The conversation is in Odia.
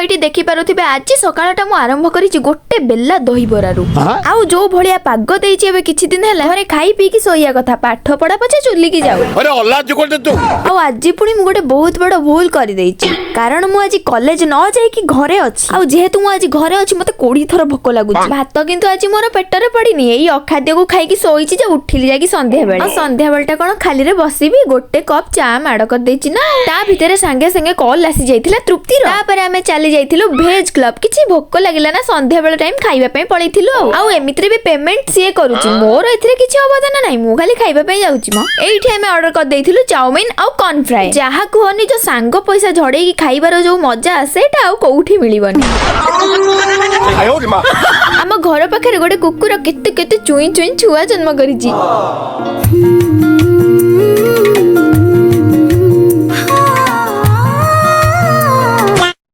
ଏଇଠି ଦେଖି ପାରୁଥିବେ ଆଜି ସକାଳଟା ମୁଁ ଆରମ୍ଭ କରିଛି ଗୋଟେ ବେଲା ଦହିବରାରୁ। ଆଉ ଯୋଉ ଭଳିଆ ପାଗ ଦେଇଛି ଏବେ କିଛି ଦିନ ହେଲା ଘରେ ଖାଇ ପିଇକି ଶୋଇବା କଥା, ପାଠ ପଢା ପଛେ ଚୁଲିକି ଯାଉ। ଆଉ ଆଜି ପୁଣି ମୁଁ ଗୋଟେ ବହୁତ ବଡ ଭୁଲ କରିଦେଇଛି, କାରଣ ମୁଁ ଆଜି କଲେଜ ନ ଯାଇକି ଘରେ ଅଛି। ଆଉ ଯେହେତୁ ମୁଁ ଆଜି ଘରେ ଅଛି ମତେ 20 ଥର ଭୋକ ଲାଗୁଛି। ଭାତ କିନ୍ତୁ ଆଜି ମୋର ପେଟରେ ପଡିନି, ଏଇ ଅଖାଦ୍ୟକୁ ଖାଇକି ଶୋଇଛି ଯେ ଉଠିଲି ଯାଇକି ସନ୍ଧ୍ୟା ବେଳେ। ଆଉ ସନ୍ଧ୍ୟା ବେଳଟା କଣ ଖାଲିରେ ବସିବି, ଗୋଟେ କପ୍ ଚା ମାଡ କରିଦେଇଛି ନା। ତା ଭିତରେ ସାଙ୍ଗେ ସାଙ୍ଗେ କଲ୍ ଆସି ଯାଇଥିଲା ତୃପ୍ତିର। ତାପରେ ଆମେ ଚାଲି ଯାଇଥିଲୁ ଭେଜ୍ କ୍ଲବ। କିଛି ଭୋକ ଲାଗିଲା ନା, ସନ୍ଧ୍ୟା ବେଳ ଟାଇମ ଖାଇବା ପାଇଁ ପଳେଇଥିଲୁ। ଆଉ ଏମିତିରେ ବି ପେମେଣ୍ଟ ସିଏ କରୁଛି, ମୋର ଏଥିରେ କିଛି ଅବଦାନ ନାହିଁ, ମୁଁ ଖାଲି ଖାଇବା ପାଇଁ ଯାଉଛି ମ। ଏଇଠି ଆମେ ଅର୍ଡର କରିଦେଇଥିଲୁ ଚାଉମିନ ଆଉ କର୍ନ ଫ୍ରାଏ। ଯାହା କୁହ ନିଜ ସାଙ୍ଗ ପଇସା ଝଡେଇକି ଖାଇବାର ଯୋଉ ମଜା ସେଇଟା ଆଉ କୋଉଠି ମିଳିବନି। ଆମ ଘର ପାଖରେ ଗୋଟେ କୁକୁର କେତେ କେତେ ଚୁଇଁ ଚୁଇଁ ଛୁଆ ଜନ୍ମ କରିଛି।